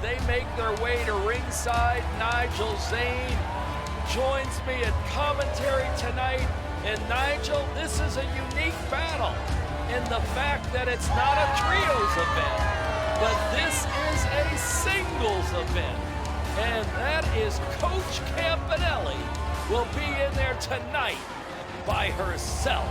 they make their way to ringside. Nigel Zane joins me at commentary tonight. And Nigel, this is a unique battle in the fact that it's not a trios event, but this is a singles event. And that is Coach Campanelli will be in there tonight by herself.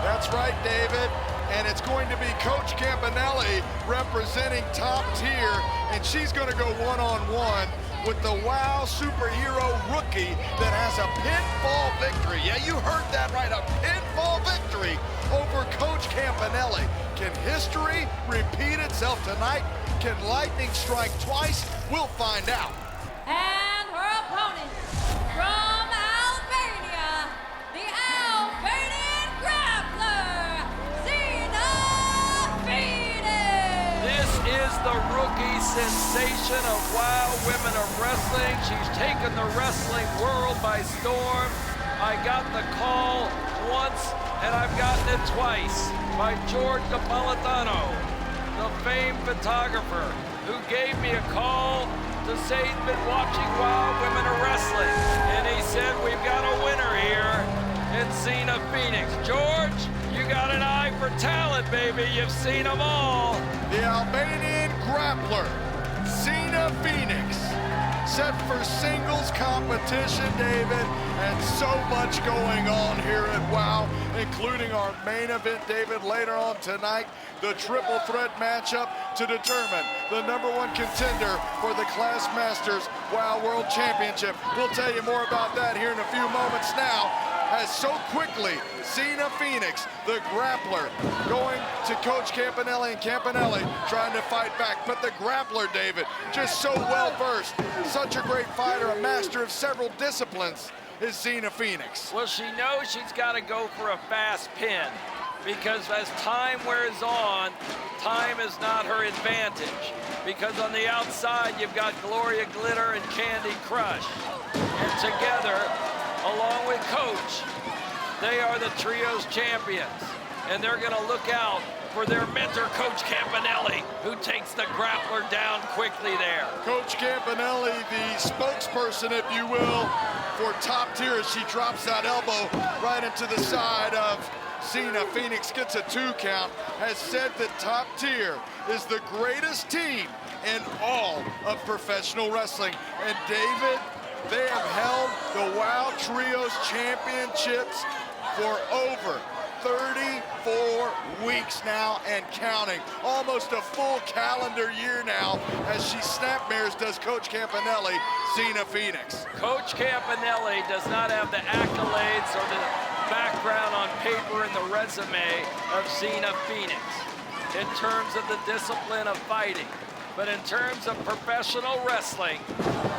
That's right, David. And it's going to be Coach Campanelli representing Top Tier, and she's going to go one-on-one with the WoW superhero rookie that has a pinfall victory. Yeah, you heard that right, a pinfall victory over Coach Campanelli. Can history repeat itself tonight? Can lightning strike twice? We'll find out. And her opponent from Albania, the Albanian grappler, Zena Phoenix. This is the rookie sensation of WoW Women of Wrestling. She's taken the wrestling world by storm. I got the call once, and I've gotten it twice by George Napolitano, the famed photographer, who gave me a call to say he's been watching WoW Women of Wrestling. And he said, we've got a winner here in Zena Phoenix. George, you got an eye for talent, baby. You've seen them all. The Albanian grappler, Zena Phoenix, set for singles competition, David, and so much going on here at WoW, including our main event, David, later on tonight, the triple threat matchup to determine the #1 contender for the Class Masters WoW World Championship. We'll tell you more about that here in a few moments now, as so quickly, Zena Phoenix, the grappler, going to Coach Campanelli, and Campanelli trying to fight back. But the grappler, David, just so well-versed, such a great fighter, a master of several disciplines, is Zena Phoenix. Well, she knows she's got to go for a fast pin, because as time wears on, time is not her advantage. Because on the outside, you've got Gloria Glitter and Candy Crush. And together, along with Coach, they are the trios champions. And they're gonna look out for their mentor, Coach Campanelli, who takes the grappler down quickly there. Coach Campanelli, the spokesperson, if you will, for Top Tier, as she drops that elbow right into the side of Zena Phoenix, gets a 2 count, has said that Top Tier is the greatest team in all of professional wrestling. And David, they have held the WoW Trios Championships for over 34 weeks now and counting. Almost a full calendar year now as she snapmares does Coach Campanelli, Zena Phoenix. Coach Campanelli does not have the accolades or the background on paper in the resume of Zena Phoenix in terms of the discipline of fighting. But in terms of professional wrestling,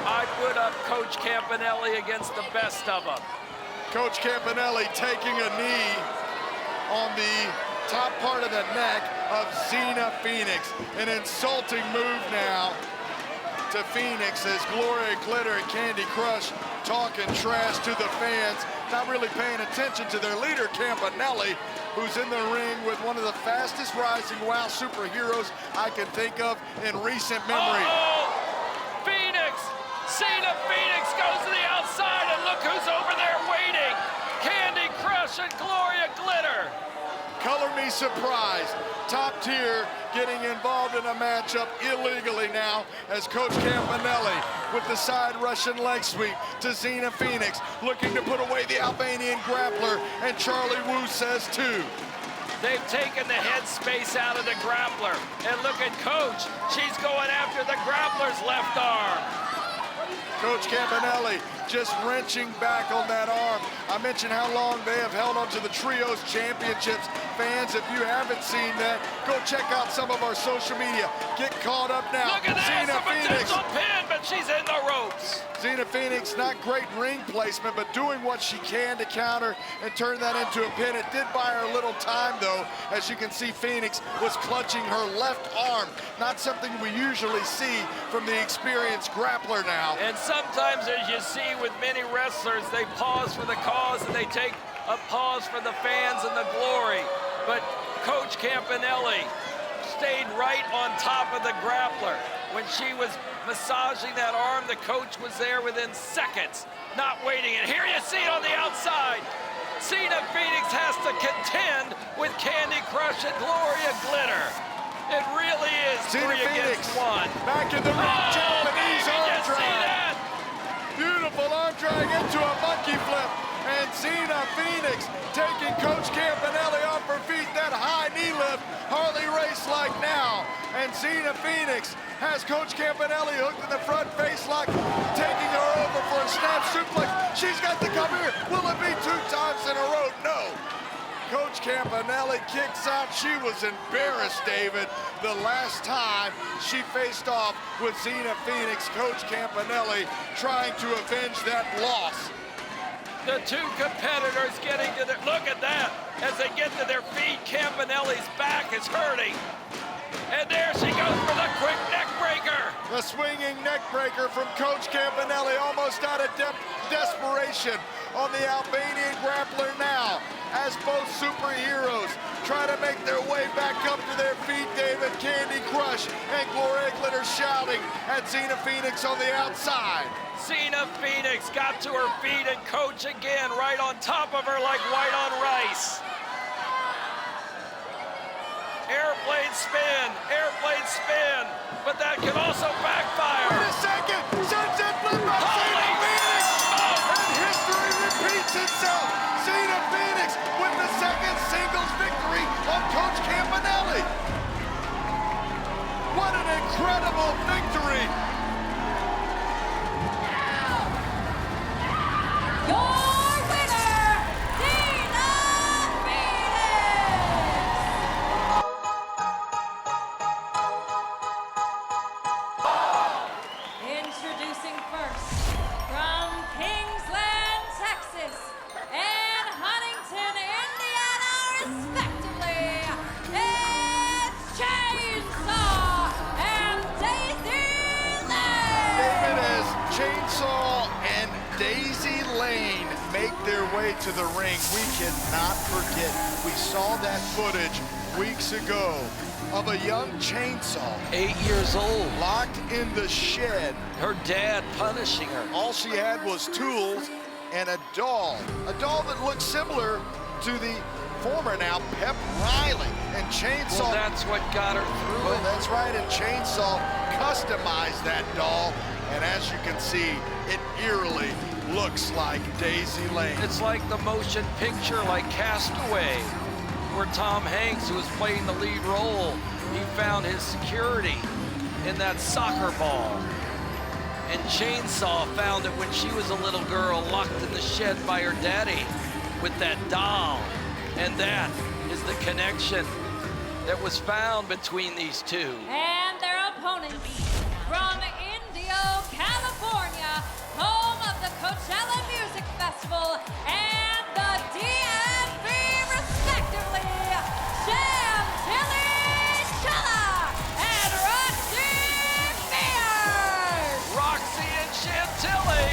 I put up Coach Campanelli against the best of them. Coach Campanelli taking a knee on the top part of the neck of Zena Phoenix. An insulting move now to Phoenix as Gloria Glitter and Candy Crush talking trash to the fans, not really paying attention to their leader, Campanelli, who's in the ring with one of the fastest rising WoW superheroes I can think of in recent memory. Phoenix! Zena Phoenix goes to the outside, and look who's over there waiting! Candy Crush and Gloria Glitter! Color me surprised. Top Tier getting involved in a matchup illegally now as Coach Campanelli with the side Russian leg sweep to Zena Phoenix, looking to put away the Albanian grappler, and Charlie Wu says too. They've taken the head space out of the grappler. And look at Coach. She's going after the grappler's left arm. Coach Campanelli just wrenching back on that arm. I mentioned how long they have held onto the Trios Championships. Fans, if you haven't seen that, go check out some of our social media. Get caught up now. Look at that, Zena it's a Phoenix. potential pin, but she's in the ropes. Zena Phoenix, not great ring placement, but doing what she can to counter and turn that into a pin. It did buy her a little time, though. As you can see, Phoenix was clutching her left arm. Not something we usually see from the experienced grappler now. And sometimes, as you see with many wrestlers, they pause for the cause and they take a pause for the fans and the glory. But Coach Campanelli stayed right on top of the grappler. when she was massaging that arm, the coach was there within seconds, not waiting. And here you see it on the outside. Zena Phoenix has to contend with Candy Crush and Gloria Glitter. It really is Zena 3 Phoenix against 1. back in the ring, Japanese baby, arm you see drag. that? Beautiful arm drag into a monkey flip. And Zena Phoenix taking Coach Campanelli off her feet. That high knee lift hardly race like now. And Zena Phoenix has Coach Campanelli hooked in the front face lock, taking her over for a snap suplex. She's got the cover here. Will it be 2 times in a row? No. Coach Campanelli kicks out. She was embarrassed, David, the last time she faced off with Zena Phoenix. Coach Campanelli trying to avenge that loss. The 2 competitors getting to their, look at that. As they get to their feet, Campanelli's back is hurting. And there she goes for the quick neck breaker. The swinging neck breaker from Coach Campanelli, almost out of desperation on the Albanian grappler now, as both superheroes try to make their way back up to their feet. David, Candy Crush and Gloria Glitter shouting at Zena Phoenix on the outside. Zena Phoenix got to her feet and Coach again right on top of her like white on rice. Airplane spin, but that can also backfire. Wait a second, sunset flip by Zena Phoenix! And history repeats itself. Zena Phoenix with the second singles victory on Coach Campanelli. What an incredible victory! Your winner, Zena Phoenix! Introducing first, from Kingsland, Texas, and Huntington, Indiana, respectively, it's Chainsaw and Daisy Lane! David, as Chainsaw and Daisy Lane make their way to the ring, we cannot forget. We saw that footage weeks ago of a young Chainsaw 8 years old. locked in the shed. Her dad punishing her. All she had was tools and a doll that looked similar to the former now Pep Riley. And Chainsaw, Well, that's what got her through well, it. that's right, and Chainsaw customized that doll, and as you can see, it eerily looks like Daisy Lane. It's like the motion picture like Castaway, where Tom Hanks, who was playing the lead role, he found his security in that soccer ball. And Chainsaw found it when she was a little girl locked in the shed by her daddy with that doll. And that is the connection that was found between these 2. And their opponents from Indio, California, home of the Coachella Music Festival and the DMV, respectively, Chantilly Chella and Roxy Fierce. Roxy and Chantilly,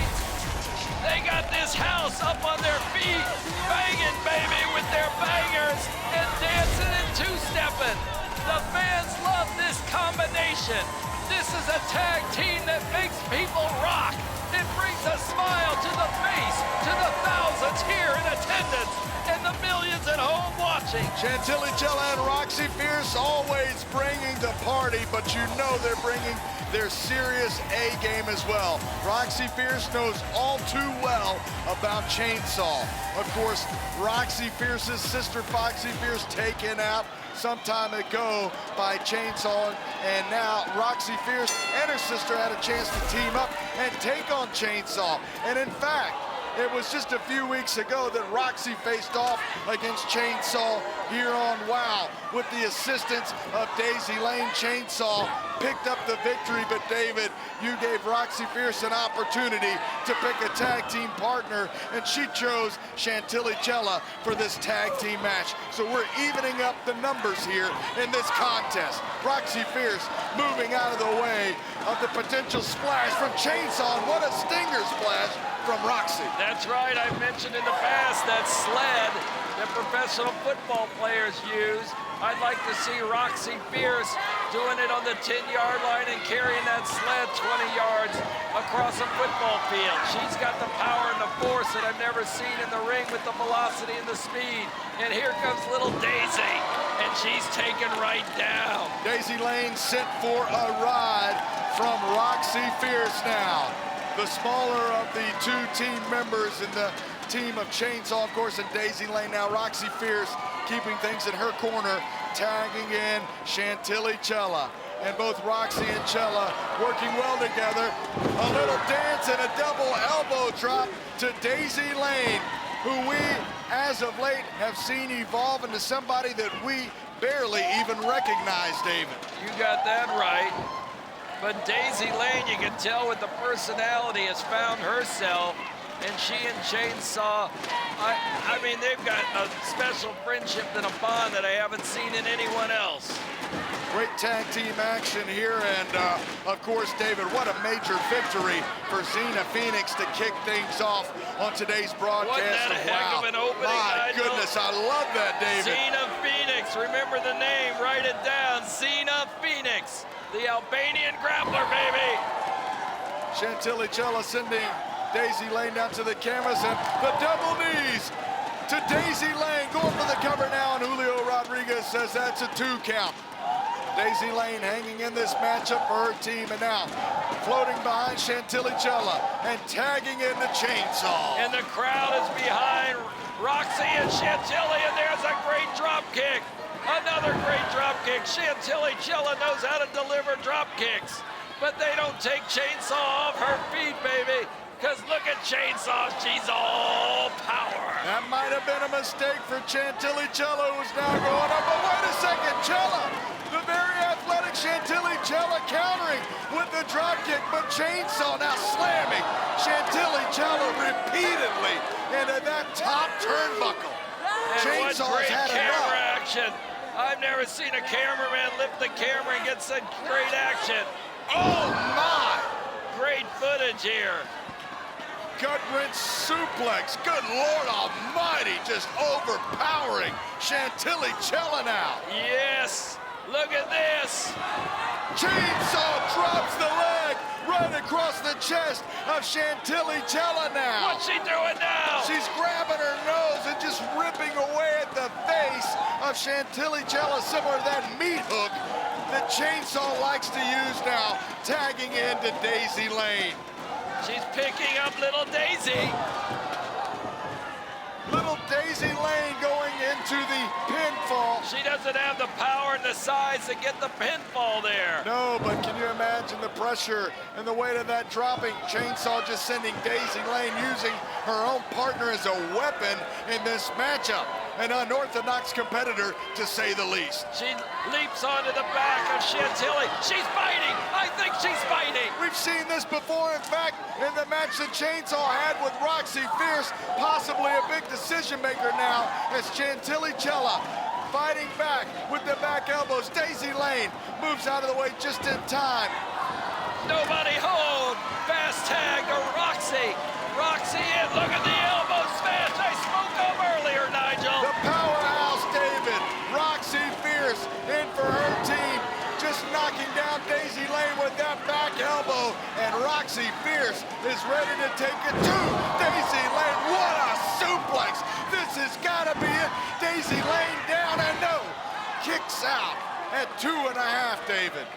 they got this house up on their feet, banging, baby, with their bangers and dancing and two-stepping. The fans love this combination. This is a tag team that makes people rock. It brings a smile to the face, to the thousands here in attendance and the millions at home watching. Chantilly Chella and Roxy Fierce always bringing the party, but you know they're bringing their serious A game as well. Roxy Fierce knows all too well about Chainsaw. Of course, Roxy Fierce's sister Foxy Fierce taken out some time ago by Chainsaw, and now Roxy Fierce and her sister had a chance to team up and take on Chainsaw. And in fact, it was just a few weeks ago that Roxy faced off against Chainsaw here on WOW with the assistance of Daisy Lane. Chainsaw picked up the victory, but David, you gave Roxy Fierce an opportunity to pick a tag team partner, and she chose Chantilly Chella for this tag team match. So we're evening up the numbers here in this contest. Roxy Fierce moving out of the way of the potential splash from Chainsaw, and what a stinger splash from Roxy. That's right, I've mentioned in the past that sled that professional football players use. I'd like to see Roxy Fierce doing it on the 10-yard line and carrying that sled 20 yards across a football field. She's got the power and the force that I've never seen in the ring with the velocity and the speed. And here comes little Daisy, and she's taken right down. Daisy Lane sent for a ride from Roxy Fierce now. The smaller of the two team members in the team of Chainsaw, of course, and Daisy Lane. Now Roxy Fierce keeping things in her corner, tagging in Chantilly Cella. And both Roxy and Cella working well together. A little dance and a double elbow drop to Daisy Lane, who we, as of late, have seen evolve into somebody that we barely even recognize, David. You got that right. But Daisy Lane, you can tell with the personality, has found herself, and she and Chainsaw, I mean, they've got a special friendship and a bond that I haven't seen in anyone else. Great tag team action here, and of course, David, what a major victory for Zena Phoenix to kick things off on today's broadcast. Wasn't that a heck of an opening, My Nigel? goodness, I love that, David. Zena Phoenix, remember the name, write it down. Zena Phoenix, the Albanian grappler, baby. Chantilly Cella sending Daisy Lane down to the cameras, and the double knees to Daisy Lane, going for the cover now, and Julio Rodriguez says that's a 2 count. Daisy Lane hanging in this matchup for her team, and now floating behind Chantilly Cella and tagging in the Chainsaw. And the crowd is behind Roxy and Chantilly, and there's a great drop kick. Another great drop kick. Chantilly Cella knows how to deliver drop kicks, but they don't take Chainsaw off her feet, baby. Because look at Chainsaw, she's all power. That might have been a mistake for Chantilly Cella, who's now going up. But wait a second, Cella, the very athletic Chantilly Cella countering with the drop kick, but Chainsaw now slamming Chantilly Cella repeatedly into that top turnbuckle. And Chainsaw's what great had camera enough. action. I've never seen a cameraman lift the camera and get such great action. Oh my! Great footage here. Gut wrench suplex. Good Lord Almighty, just overpowering Chantilly Cella now. Yes, look at this. Chainsaw drops the leg right across the chest of Chantilly Cella now. What's she doing now? She's grabbing her nose and just ripping away at the face of Chantilly Cella, similar to that meat hook that Chainsaw likes to use now, tagging into Daisy Lane. She's picking up little Daisy. Little Daisy Lane going into the pinfall. She doesn't have the power and the size to get the pinfall there. No, but can you imagine the pressure and the weight of that dropping? Chainsaw just sending Daisy Lane, using her own partner as a weapon in this matchup. An unorthodox competitor, to say the least. She leaps onto the back of Chantilly. She's fighting. I think she's fighting. We've seen this before. In fact, in the match that Chainsaw had with Roxy Fierce, possibly a big decision maker now, as Chantilly Cella fighting back with the back elbows. Daisy Lane moves out of the way just in time. Nobody hold. Fast tag to Roxy. Roxy in. Look at the elbow smash I spoke of earlier, Nigel. The powerhouse, David. Roxy Fierce in for her team. Just knocking down Daisy Lane with that back elbow. And Roxy Fierce is ready to take it to Daisy Lane. What a suplex. This has got to be it. Daisy Lane down and no. Kicks out at 2.5, David.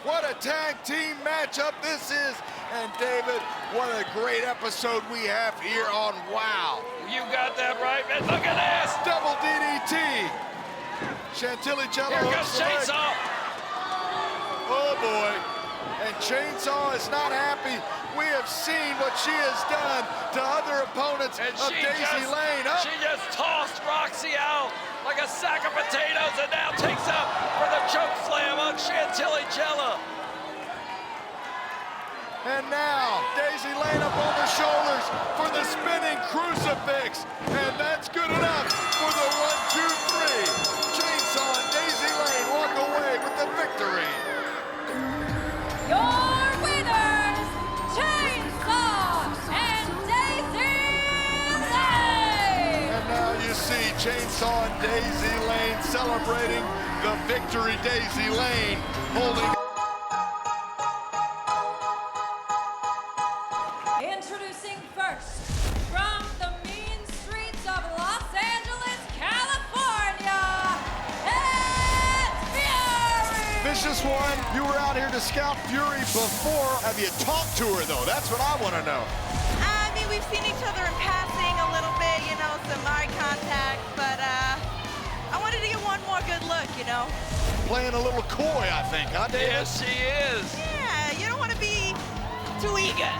What a tag team matchup this is. And David, what a great episode we have here on WOW. You got that right, man. Look at this. Double DDT. Chantilly Cella. Here comes Chainsaw. Oh boy. And Chainsaw is not happy. We have seen what she has done to other opponents And of Daisy Lane. Up. She just tossed Roxy out like a sack of potatoes and now takes up for the choke slam on Chantilly Cella. And now, Daisy Lane up on the shoulders for the spinning crucifix. And that's good enough for the 1, 2, 3. Chainsaw and Daisy Lane walk away with the victory. Your winners, Chainsaw and Daisy Lane! And now you see Chainsaw saw in Daisy Lane celebrating the victory. Daisy Lane holding. Introducing first, from the mean streets of Los Angeles, California, it's Fury! Vicious One, you were out here to scout Fury before. Have you talked to her, though? That's what I want to know. I mean, we've seen each other in passing a little bit, you know, some eye contact, but I wanted to get one more good look, you know. Playing a little coy, I think, huh, David? Yes, she is. Yeah, you don't want to be too eager.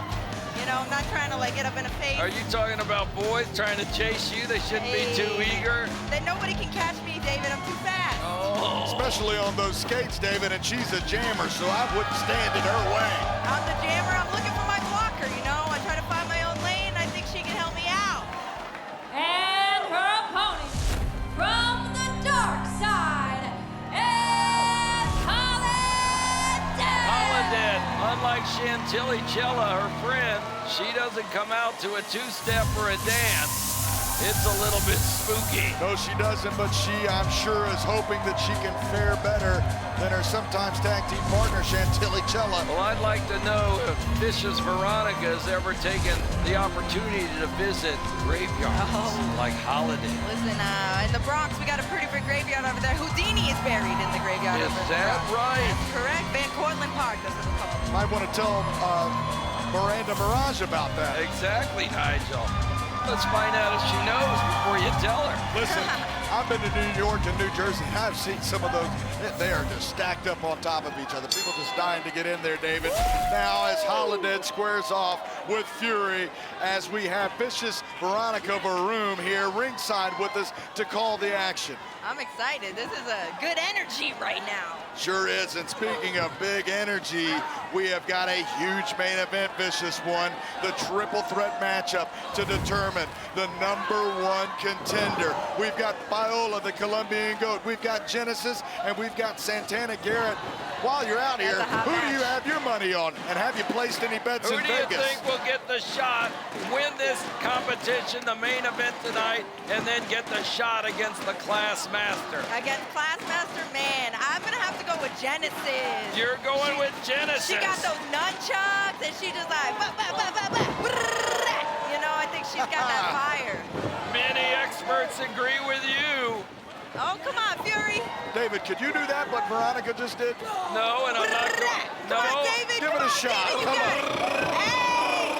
You know, I'm not trying to, like, get up in a face. Are you talking about boys trying to chase you? They shouldn't be too eager. Then nobody can catch me, David. I'm too fast. Oh. Especially on those skates, David, and she's a jammer, so I wouldn't stand in her way. I'm the jammer. I'm looking for my blocker, you know. I try to find my own lane. I think she can help me out. And her opponent, from the dark side, it's Holidead! Holidead, unlike Chantilly Cella, her friend, she doesn't come out to a two-step or a dance. It's a little bit spooky. No, she doesn't, but she, I'm sure, is hoping that she can fare better than her sometimes tag team partner, Chantilly Cella. Well, I'd like to know if Vicious Veronica has ever taken the opportunity to visit graveyards like Holiday. Listen, in the Bronx, we got a pretty big graveyard over there. Houdini is buried in the graveyard Is over that there. right? That's correct. Van Cortlandt Park, that's what it's called. Might want to tell Miranda Mirage about that. Exactly, Nigel. Let's find out if she knows before you tell her. Listen, I've been to New York and New Jersey, and I've seen some of those. They are just stacked up on top of each other. People just dying to get in there, David. Now, as Holidead squares off with Fury, as we have Vicious Veronica Varoom here ringside with us to call the action. I'm excited. This is a good energy right now. Sure is, and speaking of big energy, we have got a huge main event, Vicious One, the triple threat matchup to determine the #1 contender. We've got Viola, the Colombian Goat, we've got Genesis, and we've got Santana Garrett. While you're out here, who do you have your money on, and have you placed any bets in Vegas? Who do you think will get the shot, win this competition, the main event tonight, and then get the shot against the Class Master? Against Classmaster, man, I'm gonna have to go with Genesis. You're going with Genesis. She got those nunchucks, and she just like, you know, I think she's got that fire. Many experts agree with you. Oh, come on, Fury. David, could you do that, what Veronica just did? No, and I'm not going. Come on, No. David. Give it a shot. David, Come you on. got it. Hey!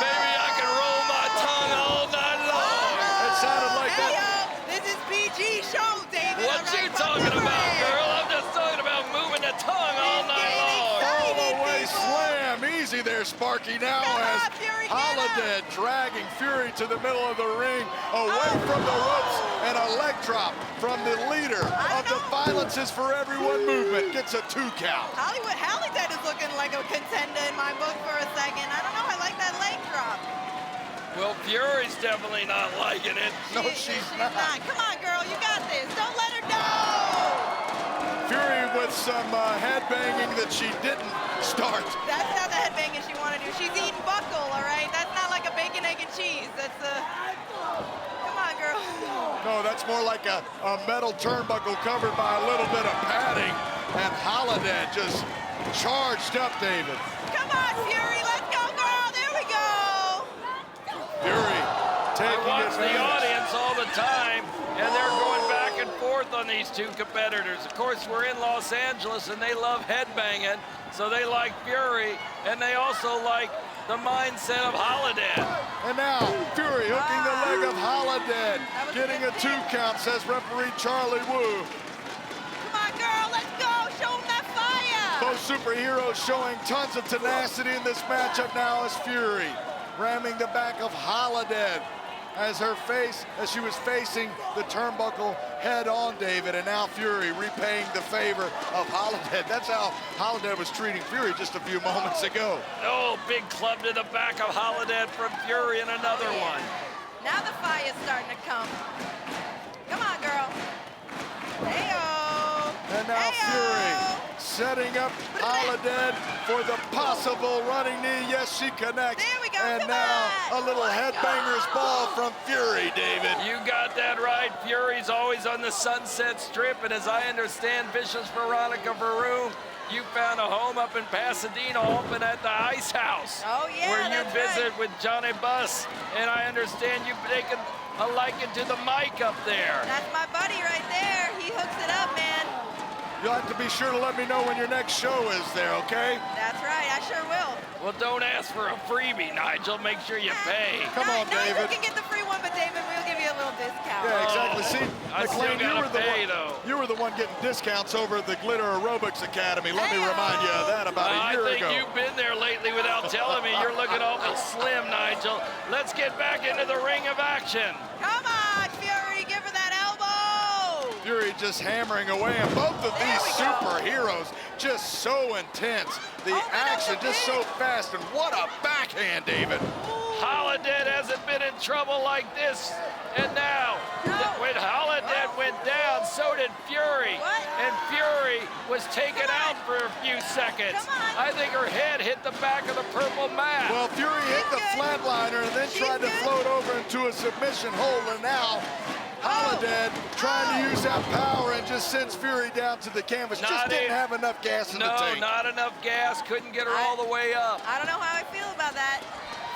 Baby, I can roll my tongue all night long. It sounded like Hey, that. yo, this is PG show, David. What all you right? talking Remember about, it. girl? I'm just talking about moving the tongue all night long. All the way people. slam. Easy there, Sparky. Now Come as on, Fury, get Holidead dragging Fury to the middle of the ring, away from the ropes, and a leg drop from the leader of the Violence is for Everyone movement. Gets a 2 count. Holidead is looking like a contender in my book for a second. I don't know. I like that leg drop. Well, Fury's definitely not liking it. No, she's not. Come on, girl. You got this. Don't let her go. Fury with some headbanging that she didn't start. That's not the headbanging she wanted to do. She's eating buckle, all right? That's not like a bacon, egg, and cheese. That's Come on, girl. No, that's more like a metal turnbuckle covered by a little bit of padding. And Holidead just charged up, David. Come on, Fury. Let's go, girl. There we go. Fury I taking watch the advantage. audience all the time, and they're going back and forth on these two competitors. Of course, we're in Los Angeles, and they love headbanging, so they like Fury, and they also like the mindset of Holidead. And now, Fury hooking the leg of Holidead. That was Getting a good 2 count, says referee Charlie Wu. Come on, girl. Let's go. Show them that fire. Both superheroes showing tons of tenacity in this matchup now as Fury ramming the back of Holidead as she was facing the turnbuckle head on, David, and now Fury repaying the favor of Holidead. That's how Holidead was treating Fury just a few moments ago. Oh, big club to the back of Holidead from Fury and another one. Now the fire's starting to come. Come on, girl. Hey-o. And now Fury setting up Holidead for the possible running knee. Yes, she connects. There we go. And now a little headbanger's ball from Fury, David. You got that right. Fury's always on the Sunset Strip, and as I understand, Vicious Veronica Varun, you found a home up in Pasadena, open at the Ice House. Oh, yeah, where you that's visit right. with Johnny Buss, and I understand you've taken a liking to the mic up there. That's my buddy right there. He hooks it up, man. You'll have to be sure to let me know when your next show is there, okay? That's right, I sure will. Well, don't ask for a freebie, Nigel. Make sure you pay. Come on, Nigel David. can get the free one, but David, we'll give you a little discount. Yeah, exactly. See, I still McLean, gotta pay, though. You were the one getting discounts over at the Glitter Aerobics Academy. Let me remind you of that about a year I think ago. you've been there lately without telling me. You're looking awful slim, Nigel. Let's get back into the ring of action. Come on, Fury, give her that elbow. Fury just hammering away, and both of There these we go. superheroes just so intense. The Open up action the just pin. so fast, and what a backhand, David. Holidead hasn't been in trouble like this. And now, No. when Holidead went down, so did Fury. What? And Fury was taken Come on. out for a few seconds. Come on. I think her head hit the back of the purple mat. Well, Fury hit the good. flatliner and then She's tried to good. float over into a submission hold, and now Holidead trying to use that power and just sends Fury down to the canvas. Not Just didn't a- have enough gas in the no, tank. not enough gas. Couldn't get her all the way up. I don't know how I feel about that.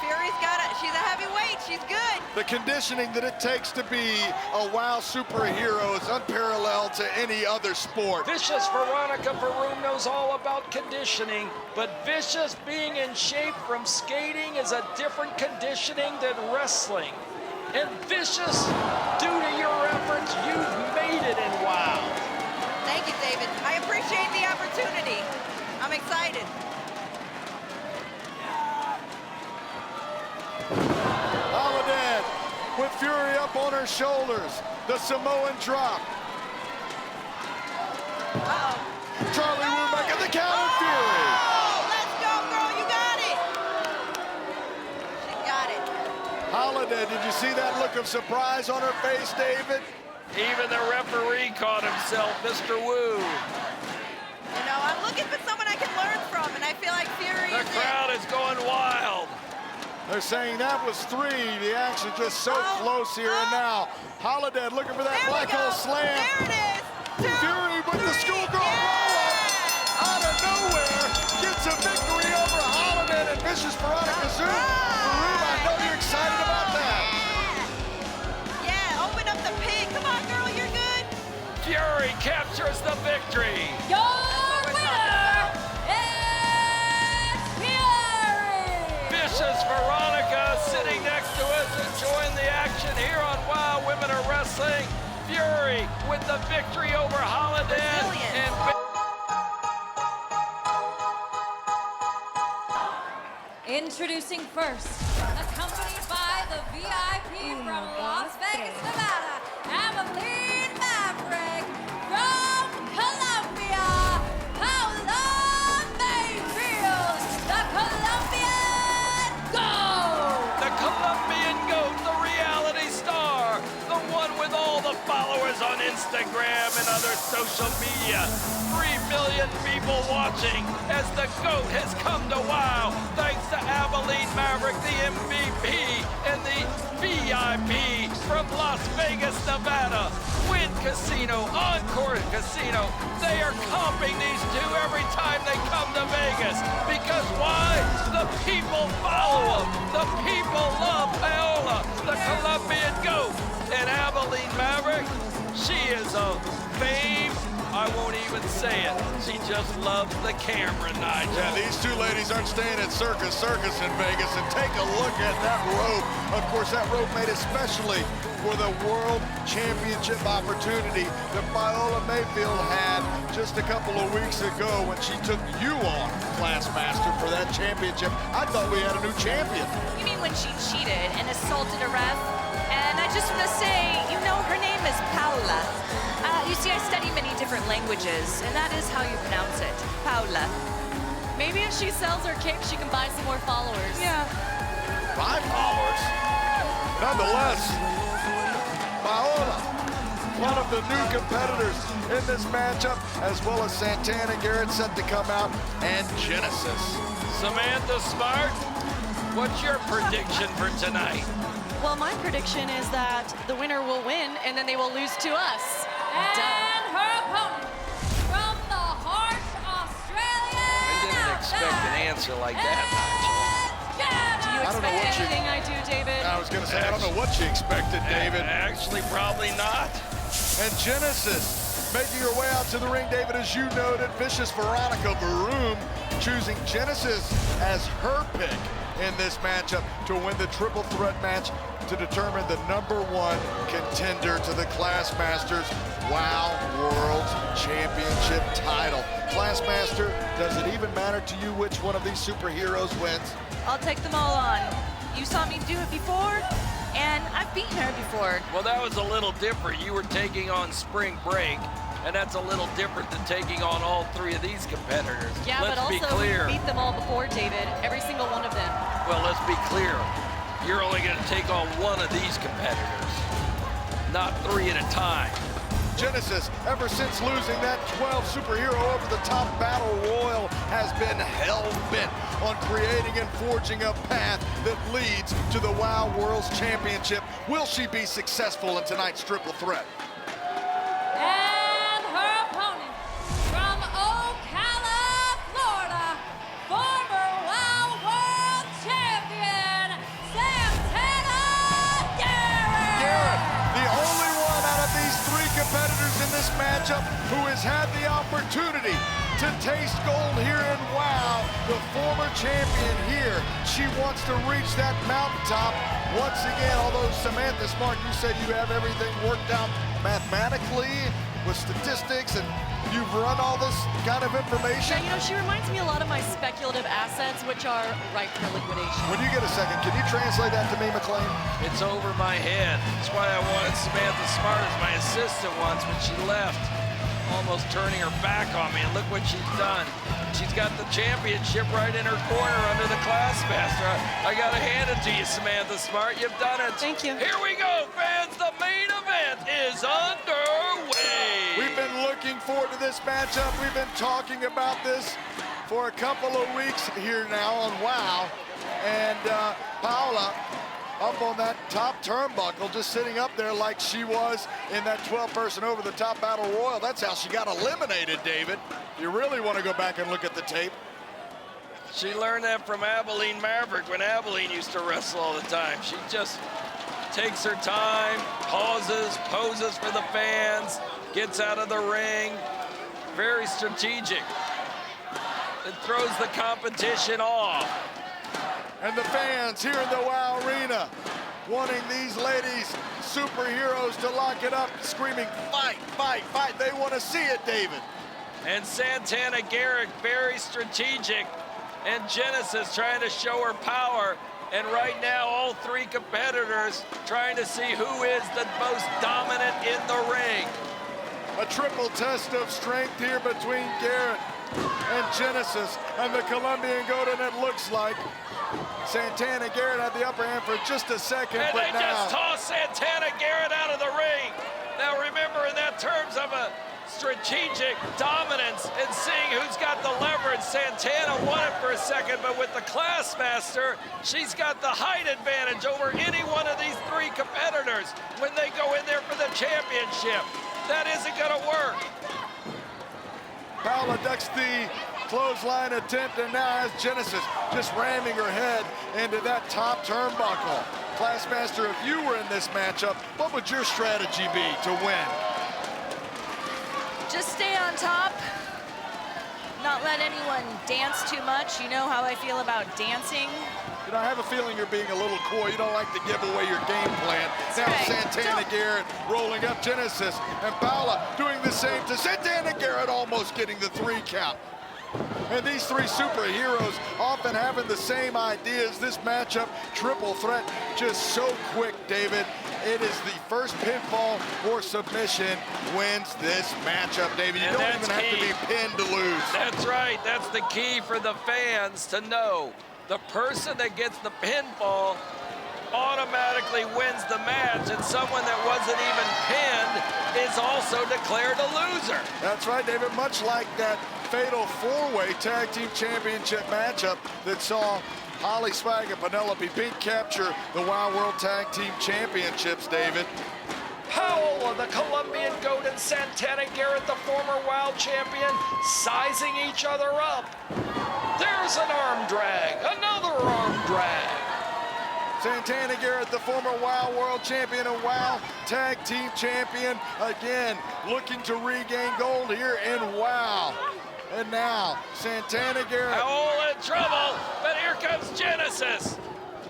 Fury's got it. She's a heavyweight. She's good. The conditioning that it takes to be a WoW superhero is unparalleled to any other sport. Vicious Veronica Varun knows all about conditioning, but Vicious being in shape from skating is a different conditioning than wrestling. And Vicious, due to your efforts, you've made it in WoW. Thank you, David. I appreciate the opportunity. I'm excited. Holidead with Fury up on her shoulders. The Samoan drop. Uh-oh. Charlie Womack at the count of Fury. Oh, let's go, girl. You got it. She got it. Holidead, did you see that look of surprise on her face, David? Even the referee caught himself, Mr. Wu. You know, I'm looking for someone I can learn from, and I feel like Fury The is crowd is going wild. They're saying that was 3. The action just so Oh, close here, and now Holidead looking for that There we black go. hole slam. There it is. 2, Fury with the 3. schoolgirl Yeah. roll-up out of nowhere gets a victory over Holidead and Vicious Veronica Zoom. Varun, I know you're excited about that. Yeah, open up the pig. Come on, girl, you're good. Fury captures the victory. Your winner is Fury! Vicious Veronica sitting next to us, enjoying the action here on WoW Women Are Wrestling. Fury with the victory over Holidead. Brazilian. And Introducing first, accompanied by the VIP from Las Vegas, Nevada, Abilene Maverick from Colombia, Paula Mayfield, the Colombian Goat! the Colombian GOAT, the reality star, the one with all the followers on Instagram and other social media. 3 million people watching as the GOAT has come to WoW, thanks to Abilene Maverick, the MVP, and the VIP from Las Vegas, Nevada. Wynn Casino, Encore Casino, they are comping these two every time they come to Vegas. Because why? The people follow them. The people love Paola, the Colombian GOAT. And Abilene Maverick, she is a fame. I won't even say it. She just loves the camera, Nigel. Yeah, these two ladies aren't staying at Circus in Vegas. And take a look at that rope. Of course, that rope made especially for the World Championship opportunity that Paola Mayfield had just a couple of weeks ago when she took you on, Classmaster, for that championship. I thought we had a new champion. You mean when she cheated and assaulted a ref? And I just want to say, you know, her name is Paula. You see, I study many different languages, and that is how you pronounce it, Paula. Maybe if she sells her cake, she can buy some more followers. Yeah. 5 followers. Nonetheless, Paola, one of the new competitors in this matchup, as well as Santana Garrett set to come out, and Genesis. Samantha Smart, What's your prediction for tonight? Well, my prediction is that the winner will win, and then they will lose to us. And her opponent from the harsh Australian. I didn't expect an answer like that, Do you I don't know expect what you- anything I do, David? I was going to say, I don't know what you expected, David. Actually, probably not. And Genesis making her way out to the ring, David, as you noted, vicious Veronica Varoom choosing Genesis as her pick in this matchup to win the triple threat match to determine the #1 contender to the Classmasters WoW World Championship title. Classmaster, does it even matter to you which one of these superheroes wins? I'll take them all on. You saw me do it before, and I've beaten her before. Well, that was a little different. You were taking on Spring Break, and that's a little different than taking on all 3 of these competitors. Yeah, let's but be also clear. we beat them all before, David. Every single one of them. Well, let's be clear. You're only going to take on one of these competitors, not 3 at a time. Genesis, ever since losing that 12 superhero over the top battle royal, has been hell-bent on creating and forging a path that leads to the WoW World's Championship. Will she be successful in tonight's triple threat? And her opponent from Ocala, Florida, former WoW World Champion, Santana Garrett. Garrett, the only one out of these 3 competitors in this matchup who has had the opportunity to taste gold here in WoW, the former champion here. She wants to reach that mountaintop once again, although Samantha Smart, you said you have everything worked out mathematically with statistics and you've run all this kind of information. Yeah, you know, she reminds me a lot of my speculative assets, which are ripe for liquidation. When you get a second, can you translate that to me, McLean? It's over my head. That's why I wanted Samantha Smart as my assistant once when she left, almost turning her back on me, and look what she's done. She's got the championship right in her corner under the Classmaster. I gotta hand it to you, Samantha Smart. You've done it. Thank you. Here we go, fans. The main event is underway. We've been looking forward to this matchup. We've been talking about this for a couple of weeks here now on WoW. And Paula up on that top turnbuckle, just sitting up there like she was in that 12-person over-the-top battle royal. That's how she got eliminated, David. You really want to go back and look at the tape. She learned that from Abilene Maverick when Abilene used to wrestle all the time. She just takes her time, pauses, poses for the fans, gets out of the ring. Very strategic. It throws the competition off. And the fans here in the WoW Arena wanting these ladies, superheroes, to lock it up, screaming, fight, fight, fight. They want to see it, David. And Santana Garrett, very strategic. And Genesis trying to show her power. And right now, all 3 competitors trying to see who is the most dominant in the ring. A triple test of strength here between Garrett and Genesis and the Colombian Goat, and it looks like Santana Garrett had the upper hand for just a second, And but they now just toss Santana Garrett out of the ring. Now remember, in that terms of a strategic dominance and seeing who's got the leverage, Santana won it for a second, but with the Classmaster, she's got the height advantage over any one of these 3 competitors when they go in there for the championship. That isn't gonna work. Paula ducks the clothesline attempt, and now has Genesis just ramming her head into that top turnbuckle. Classmaster, if you were in this matchup, what would your strategy be to win? Just stay on top. Not let anyone dance too much. You know how I feel about dancing. You know, I have a feeling you're being a little coy. You don't like to give away your game plan. Now right. Santana Garrett rolling up Genesis, and Paula doing the same to Santana Garrett, almost getting the 3 count. And these 3 superheroes often having the same ideas. This matchup, triple threat, just so quick, David. It is the first pinfall or submission wins this matchup, David. You And don't that's even have to key. be pinned to lose. That's right. That's the key for the fans to know. The person that gets the pinfall automatically wins the match, and someone that wasn't even pinned is also declared a loser. That's right, David. Much like that fatal 4-way tag team championship matchup that saw Holly Swag and Penelope Pink capture the WOW World Tag Team Championships, David. Paola, the Colombian goat, and Santana Garrett, the former WOW champion, sizing each other up. There's an arm drag, another arm drag. Santana Garrett, the former WOW World Champion and WOW Tag Team Champion, again looking to regain gold here in WOW. And now, Santana Garrett. Paola in trouble, but here comes Genesis.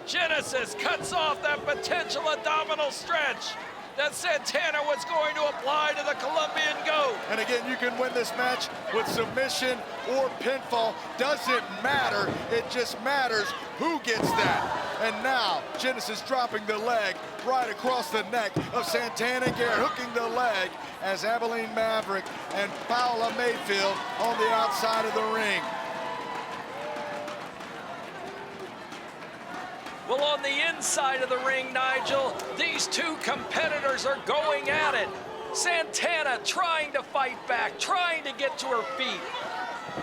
Genesis cuts off that potential abdominal stretch that Santana was going to apply to the Colombian goat. And again, you can win this match with submission or pinfall. Doesn't matter. It just matters who gets that. And now, Genesis dropping the leg right across the neck of Santana Garrett, hooking the leg as Abilene Maverick and Paola Mayfield on the outside of the ring. Well, on the inside of the ring, Nigel, these two competitors are going at it. Santana trying to fight back, trying to get to her feet.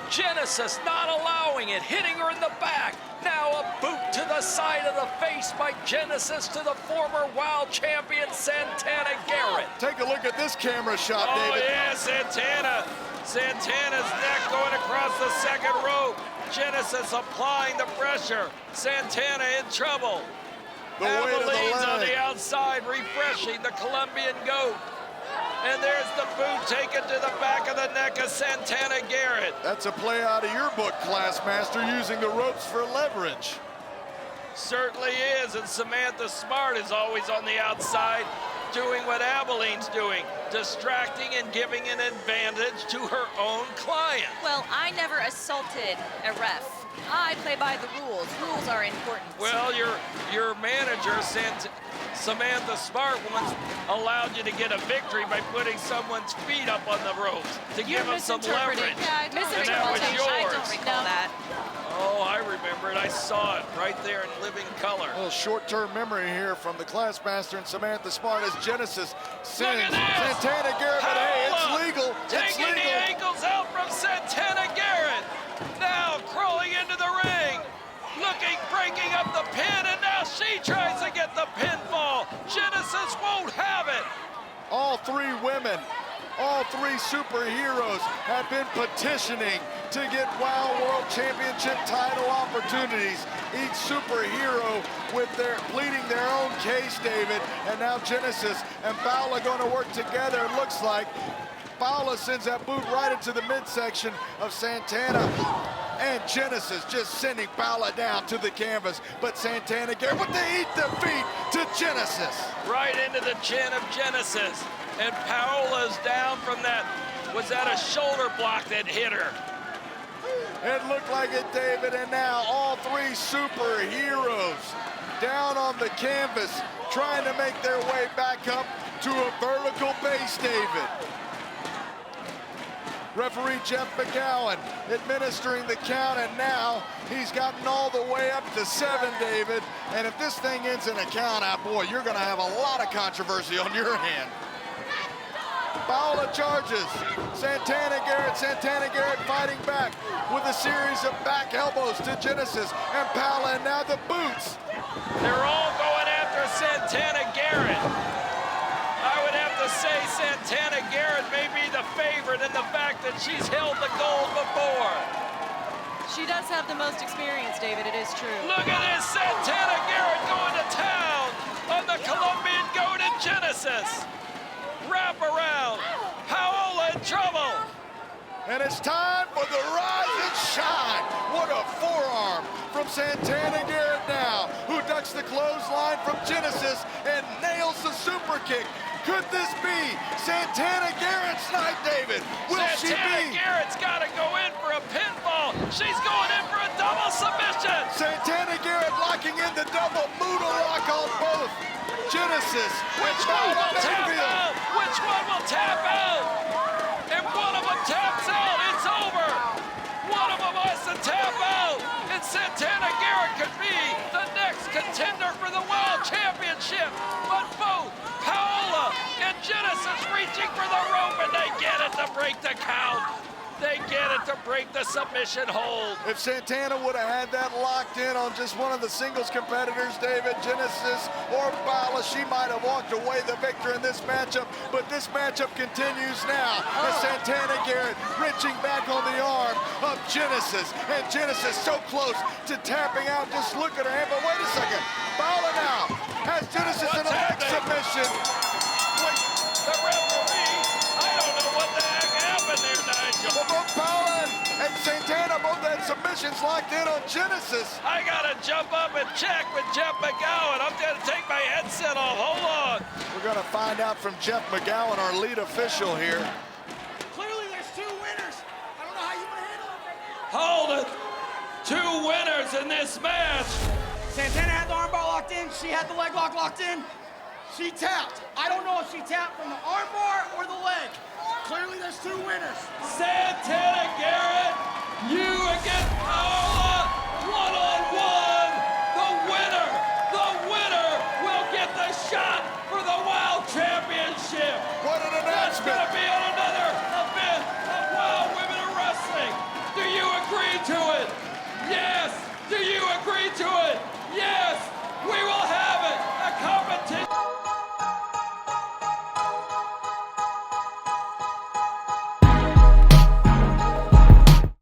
Genesis not allowing it, hitting her in the back. Now a boot to the side of the face by Genesis to the former WOW champion, Santana Garrett. Take a look at this camera shot, Oh, David. yeah, Santana. Santana's neck going across the second rope. Genesis applying the pressure. Santana in trouble. The weight of the Abilene's on leg. the outside, refreshing the Colombian goat. And there's the boot taken to the back of the neck of Santana Garrett. That's a play out of your book, Classmaster, using the ropes for leverage. Certainly is, and Samantha Smart is always on the outside doing what Abilene's doing, distracting and giving an advantage to her own client. Well, I never assaulted a ref. I play by the rules. Rules are important. Well, your manager, Samantha Smart, once allowed you to get a victory by putting someone's feet up on the ropes to give them some leverage. Yeah, I don't And that was recall. I don't yours. recall that. Oh, I remember it. I saw it right there in living color. A little short-term memory here from the Classmaster and Samantha Smart as Genesis sends Look at this! Santana Garrett, but hey, it's Paola legal. It's taking the legal. ankles out from Santana Garrett. Now crawling into the ring. Looking, breaking up the pin, and now she tries to get the pinfall. Genesis won't have it. All three women, all three superheroes have been petitioning to get WOW World Championship title opportunities. Each superhero with pleading their own case, David. And now Genesis and Paola going to work together, it looks like. Paola sends that boot right into the midsection of Santana. And Genesis just sending Paola down to the canvas. But Santana Garrett, but they eat the feet to Genesis. Right into the chin of Genesis. And Paola's down from that. Was that a shoulder block that hit her? It looked like it, David, and now all three superheroes down on the canvas trying to make their way back up to a vertical base, David. Referee Jeff McGowan administering the count, and now he's gotten all the way up to 7, David. And if this thing ends in a count out, boy, you're gonna have a lot of controversy on your hand. Paola charges. Santana Garrett fighting back with a series of back elbows to Genesis and Paola, and now the boots. They're all going after Santana Garrett. I would have to say Santana Garrett may be the favorite in the fact that she's held the gold before. She does have the most experience, David, it is true. Look at this, Santana Garrett going to town on the Colombian goat in Genesis. Wrap around, Paola in trouble. And it's time for the rise and shine. What a forearm from Santana Garrett now, who ducks the clothesline from Genesis and nails the super kick. Could this be Santana Garrett's night, David? Will she Santana be? Garrett's got to go in for a pinfall. She's going in for a double submission. Santana Garrett locking in the double Moodle lock on both. Genesis. Which one will tap out? Which one will tap out? If one of them taps out, it's over. One of them has to tap out. And Santana Garrett could be the next contender for the World Championship. But both Paola and Genesis reaching for the rope, and they get it to break the count. They get it to break the submission hold. If Santana would have had that locked in on just one of the singles competitors, David, Genesis or Paula, she might have walked away the victor in this matchup, but this matchup continues now as Santana Garrett reaching back on the arm of Genesis, and Genesis so close to tapping out. Just look at her hand, but wait a second. Paula now has Genesis in a leg submission. Wait, the referee, I don't know what the heck happened there, Nigel. Well, both Paula and Santana both had submissions locked in on Genesis. I gotta jump up and check with Jeff McGowan. I'm gonna take my headset off, hold on. We're gonna find out from Jeff McGowan, our lead official here. Clearly there's two winners. I don't know how you want to handle it right now. Hold it. 2 winners in this match. Santana had the armbar locked in. She had the leg lock locked in. She tapped. I don't know if she tapped from the armbar or the leg. Clearly there's 2 winners. Santana Garrett, you against Paula, one-on-one. The winner will get the shot for the Wild Championship. What an That's announcement. gonna be on another event of Wild Women of Wrestling. Do you agree to it? Yes.